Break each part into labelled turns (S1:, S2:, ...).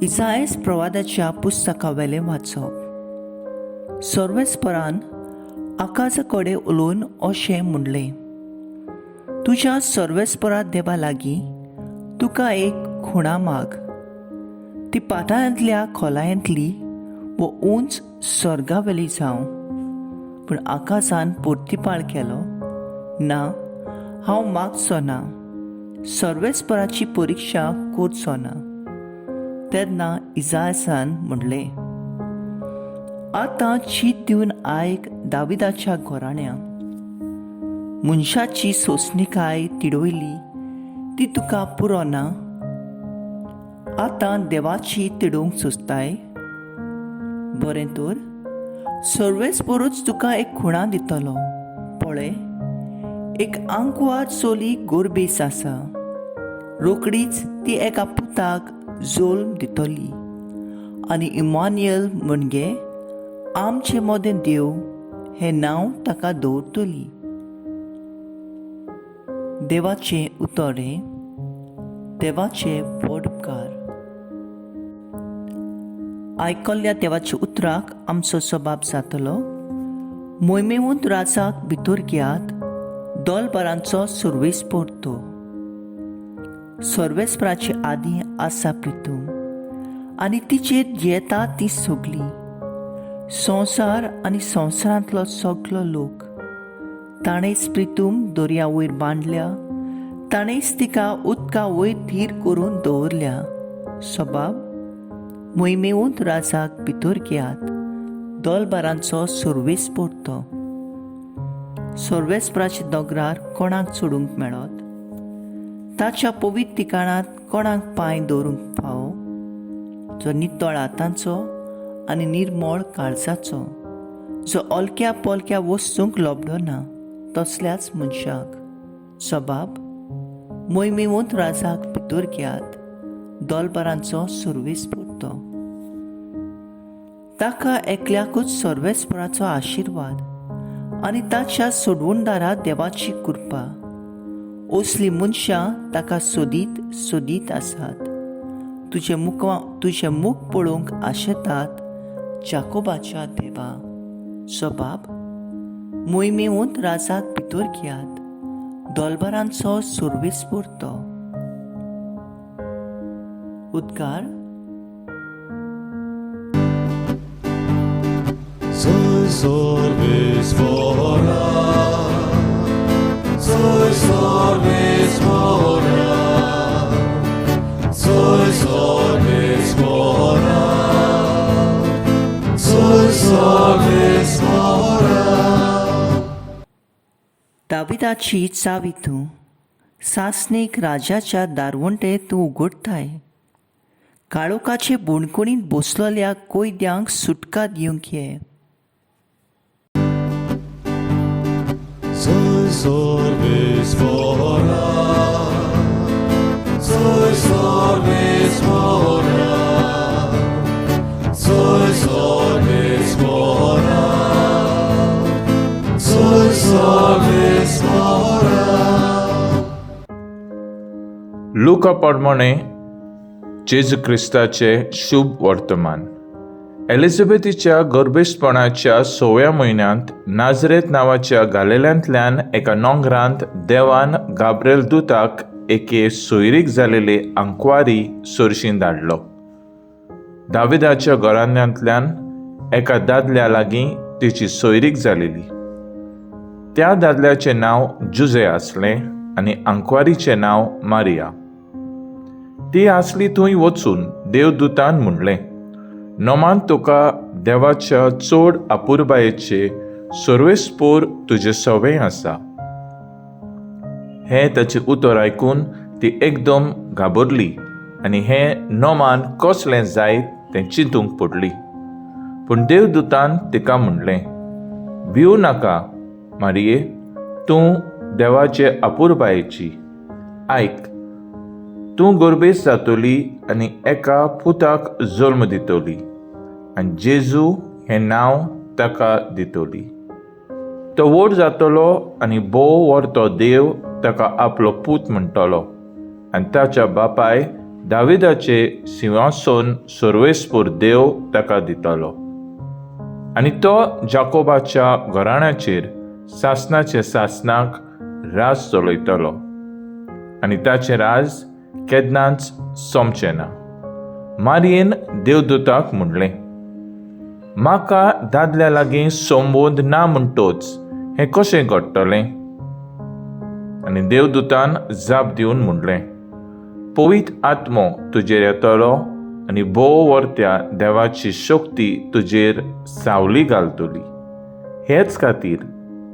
S1: इसायास प्रवादाच्या पुस्तकावेलें वाचप. सर्वेस्परान आकाशा कडेन उलोवन अशें म्हणलें, तुज्या सर्वेस्परा देवा लागीं तुका एक खुणा माग. ती पाताळांतल्या खोलायांतली वो उंच स्वर्गावेली जावं. पूण आकाशान पोर्तिपाळ केलो, ना, हांव मागचो ना, सर्वेस्पराची परिक्षा करचो ना. तेन्ना इसायासान म्हणलें, आतां चीत दिवन आयक दाविदाच्या घोराण्या. मनशाची सोंसणीकाय तिडोयली ती तुका पुरो ना. आतां देवाची तिडोवंक सोंसताय. बरें तर, सर्वेस्परूच तुका एक खुणा दितलो. पळय, एक आंकवार चोली गोरबेस आसा. रोकडीच ती एका पुताक जल्म दितली, आनी इमान्युएल म्हणजे आमचे मोदें देव हें नांव ताका दवरतली. देवाचें उतोरें. देवाचे व्हड उपकार. आयकल्ल्या देवाच्या उतराक आमचो सबाब जातलो. मोहिमेवंत राजाक भितर घेयात, दोलबारांचो सर्वेस्पर तो. सर्वेस्पराचे आदीं आसा प्रितूम, आनी तिचेर येता ती सगळी. संवसार आनी संवसारांतलो सगळो लोक. ताणेंच प्रितूम दर्या वयर बांदल्या. ताणेंच तिका उदका वयर थीर करून दवरल्या. सबाब, मोहिमेवंत राजाक भितर घेयात, दोलबारांचो सर्वेस्पर तो. सर्वेस्पराच्या दोंगरार कोणाक चडूंक मेळत? ताच्या पवित्र ठिकाणांत कोणाक पांय दवरूंक फावो? जो नितळ हातांचो आनी निर्मळ काळजाचो, जो ओलक्या पोलक्या वस्तूंक लोबडो ना, तसल्याच मनशाक. सबाब, मोहिमेवंत राजाक भितर घेयात, दोलबारांचो सर्वेस्पर तो. ताका एकल्याकूच सर्वेस्पराचो आशिर्वाद आनी ताच्या सोडवणदारा देवाची कृपा. असली मनशां ताका सोदीत सोदीत आसात. तुजें मुख पळोवंक आशेतात, जाकोबाच्या देवा. सबाब, मोहिमेवंत राजाक भितर घेयात, दोलबारांचो सर्वेस्पर तो. उद्गार.
S2: Soy सर्वेस्परा, soy सर्वेस्परा, soy सर्वेस्परा, soy सर्वेस्परा.
S1: दाविदाची चावी तूं, सासणेक राजाच्या दारवंटे तूं उगडताय. काळोखाचे बोणकुणीत बसलोल्या कोयद्यांक सुटका दिवंक ये.
S2: Soy सर्वेस्परा, soy सर्वेस्परा, soy सर्वेस्परा, soy सर्वेस्परा.
S3: लुका प्रमाणे जेजू ख्रिस्ताचे शुभ वर्तमान. एलिझाबेथीच्या गर्भेशपणाच्या 6व्या म्हयन्यांत नाझरेत नांवाच्या गालिल्यांतल्यान एका नोंगरांत देवान गाब्रिएल दूताक एके सोयरीक जालेले आंकवारी सोरशीं धाडलो. दाविदाच्या घराण्यांतल्यान एका दादल्या लागीं तिची सोयरीक जालेली. त्या दादल्याचें नांव जुजे आसलें आनी आंकवारीचें नांव मारिया. ती आसली थंय वचून देवदूतान म्हणलें, नोमान तुका देवाच्या चड आपुरबायेचे सर्वेस्पर तुजे सवें आसा. हें ताचें उतर आयकून ती एकदम घाबरली आनी हें नोमान कसलें जायत तें चिंतूंक पडली. पूण देवदूतान तिका म्हणलें, भिवू नाका मारिये, तूं देवाचे आपुरबायेची. आयक, तूं गर्भेस जातली आनी एका पुताक जल्म दितली, आनी जेजू हें नांव ताका दितली. तो व्हड जातलो आनी भोव व्हर तो देव ताका आपलो पूत म्हणटलो, आनी ताच्या बापाय दाविदाचे सिंहासन सर्वेस्पूर देव ताका दितलो आनी तो जाकोबाच्या घराण्याचेर सासणाचे सासणाक राज चलयतलो आनी ताचें राज केन्नाच सोंपचें ना. मारयेन देवदूताक म्हणलें, म्हाका दादल्या लागीं संबोद ना म्हणटोच हें कशें घडटलें? आनी देवदूतान जाप दिवन म्हणलें, पवित्र आत्मो तुजेर येतलो आनी भोव वर्त्या देवाची शक्ती तुजेर सावली घालतली. हेच खातीर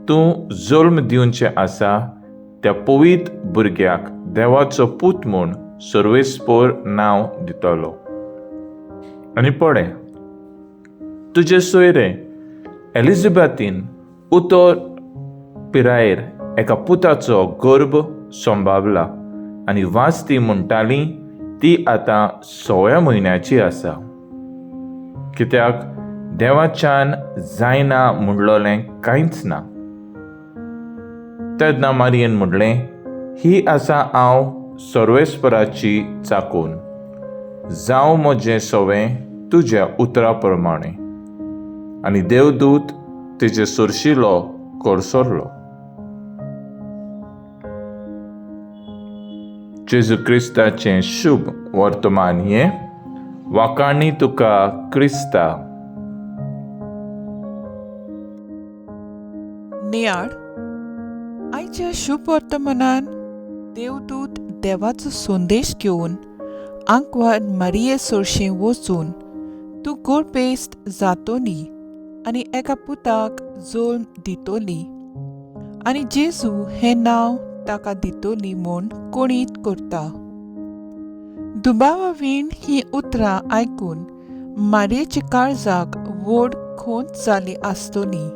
S3: तूं जल्म दिवचें आसा त्या पवित्र भुरग्याक देवाचो पूत म्हूण सर्वेस्पोर नांव दितलो. आनी पळय, तुजे सोयरे एलिझाबेथीन उतर पिरायेर एका पुताचो गर्भ संभावला आनी वाचती म्हणटाली ती आतां 6व्या म्हयन्याची आसा, कित्याक देवाच्यान जायना म्हणलोलें कांयच ना. तेन्ना मारयेन म्हणलें, ही आसा हांव सर्वेस्पराची चाकून, जावं म्हजें सवें तुज्या उतरा प्रमाणें. आनी देवदूत तिचे सुरशिलो करसरलो. जेजू क्रिस्ताचें शुभ वर्तमान हें वाखाणी तुका क्रिस्ता.
S2: नियाळ आयच्या शुभ वर्तमानान देवदूत देवाचो संदेश घेवन आंकवार मारिये सोरशें वचून तूं गर्भेस्त जातोली आनी एका पुताक जल्म दितोली आनी जेजू हें नांव ताका दितोली म्हूण कोणीत करता. दुबावावीण ही उतरां आयकून मारयेच्या काळजाक व्हड खोंत जाली आसतली.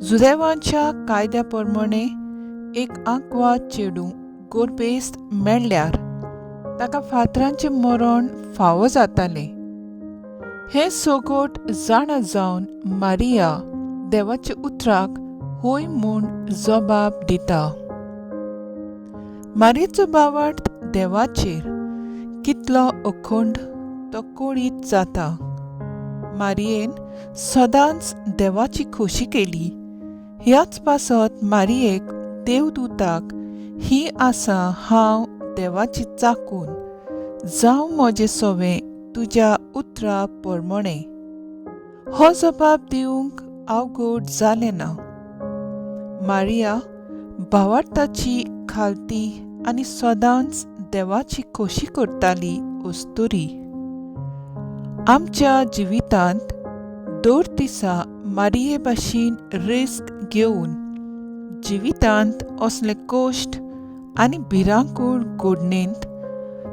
S2: जुदेवांच्या कायद्या प्रमाणे एक आंकवार चेडूं गर्भेस्त मेळ्ळ्यार ताका फातरांचें मरण फावो जातालें. हें सोगोट जाणा जावन मारिया देवाच्या उतराक होय म्हूण जबाब दिता. मारयेचो बावार्थ देवाचेर कितलो अखंड तो कोळीत जाता. मारयेन सदांच देवाची खोशी केली. ह्याच पासत मारयेक देवदूताक ही आसा हांव देवाची चाकून, जावं म्हजें सवें तुज्या उतरा प्रमाणें हो जबाब दिवंक अवघड जालें ना. मारिया भावार्थाची खालती आनी सदांच देवाची खोशी करताली अस्तुरी. आमच्या जिवितांत दर दिसा मारिये भाशेन रिस्क घेवन जिवितांत असले कश्ट आनी भिरांकूळ घडणेंत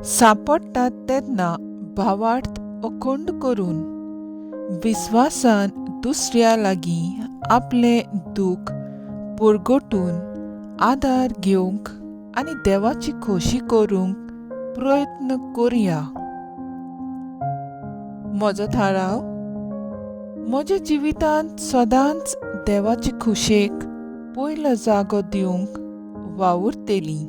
S2: सांपडटात तेन्ना भावार्थ अखंड करून विस्वासान दुसऱ्या लागीं आपलें दूख परगटून आदार घेवंक आनी देवाची खोशी करूंक प्रयत्न करुया. म्हजो थाराव म्हज्या जिवितांत सदांच देवाचे खोशेक पयलो जागो दिवंक वावुरतेली.